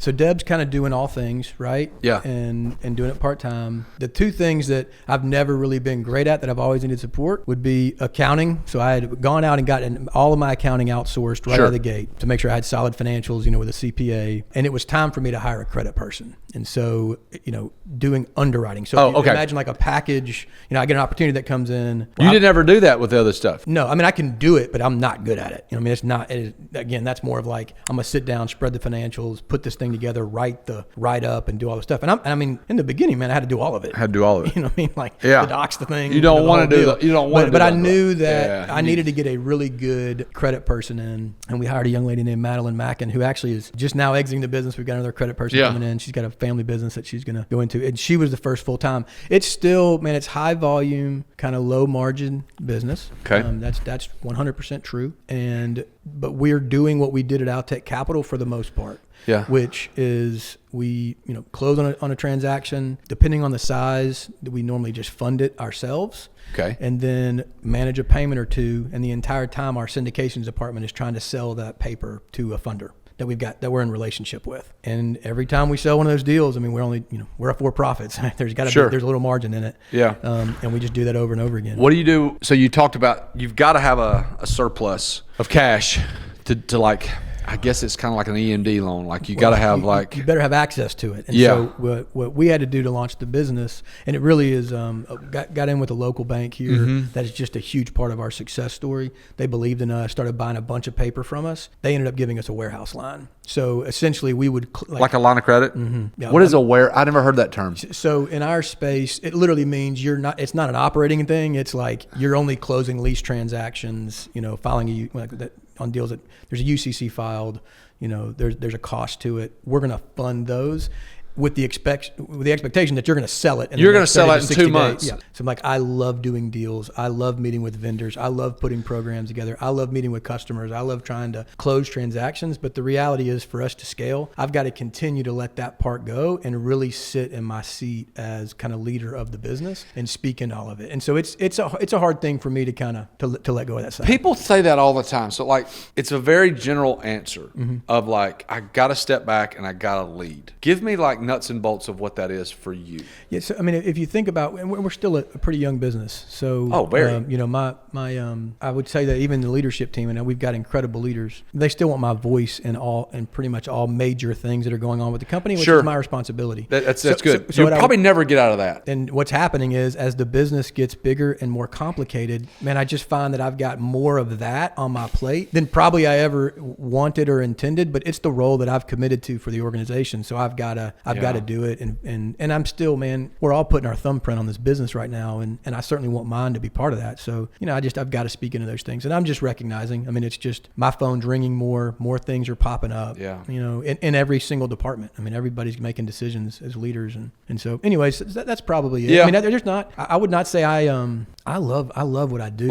So Deb's kind of doing all things, right? Yeah. And doing it part-time. The two things that I've never really been great at that I've always needed support would be accounting. So I had gone out and gotten all of my accounting outsourced right out of the gate to make sure I had solid financials, with a CPA. And it was time for me to hire a credit person. And so, doing underwriting. So if you imagine like a package, I get an opportunity that comes in. You didn't ever do that with the other stuff? No, I can do it, but I'm not good at it. It's not, again, that's more of like, I'm going to sit down, spread the financials, put this thing together, write up and do all the stuff. And in the beginning, man, I had to do all of it. The docs, the thing. You don't want to do that. You don't want to do that. But I knew that I needed to get a really good credit person in. And we hired a young lady named Madeline Mackin, who actually is just now exiting the business. We've got another credit person coming in. She's got a family business that she's going to go into. And she was the first full time. It's still, man, it's high volume, kind of low margin business. Okay. That's 100% true. But we're doing what we did at Outtech Capital for the most part. Yeah. Which is we, close on a transaction, depending on the size, we normally just fund it ourselves. Okay. And then manage a payment or two. And the entire time our syndications department is trying to sell that paper to a funder that we're in relationship with. And every time we sell one of those deals, we're only, we're a for-profit. There's got to be, there's a little margin in it. Yeah. And we just do that over and over again. What do you do? So you talked about, you've got to have a surplus of cash to like, I guess it's kind of like an E&D loan. Like you got to have you better have access to it. And so what we had to do to launch the business, and it really is, got in with a local bank here. Mm-hmm. That is just a huge part of our success story. They believed in us, started buying a bunch of paper from us. They ended up giving us a warehouse line. So essentially we would like a line of credit. Mm-hmm. Yeah, what is I never heard that term. So in our space, it literally means it's not an operating thing. It's like you're only closing lease transactions, filing on deals that there's a UCC filed, there's a cost to it. We're going to fund those with the expectation that you're going to sell it. You're going to sell it in 2 months. Yeah. So I love doing deals. I love meeting with vendors. I love putting programs together. I love meeting with customers. I love trying to close transactions. But the reality is, for us to scale, I've got to continue to let that part go and really sit in my seat as kind of leader of the business and speak in all of it. And so it's a hard thing for me to kind of to let go of that side. People say that all the time. So it's a very general answer of I got to step back and I got to lead. Give me nuts and bolts of what that is for you. Yeah, so if you think about, and we're still a pretty young business, so I would say that even the leadership team, and we've got incredible leaders, they still want my voice in pretty much all major things that are going on with the company, which is my responsibility. That's good. So you'll probably never get out of that. And what's happening is, as the business gets bigger and more complicated, man, I just find that I've got more of that on my plate than probably I ever wanted or intended. But it's the role that I've committed to for the organization, so I've got to do it, and I'm still, man, we're all putting our thumbprint on this business right now, and I certainly want mine to be part of that. So I've got to speak into those things, and I'm just recognizing, it's just my phone's ringing more things are popping up, in every single department. Everybody's making decisions as leaders, and so anyways, that's probably it. There's not, I would not say I love what I do.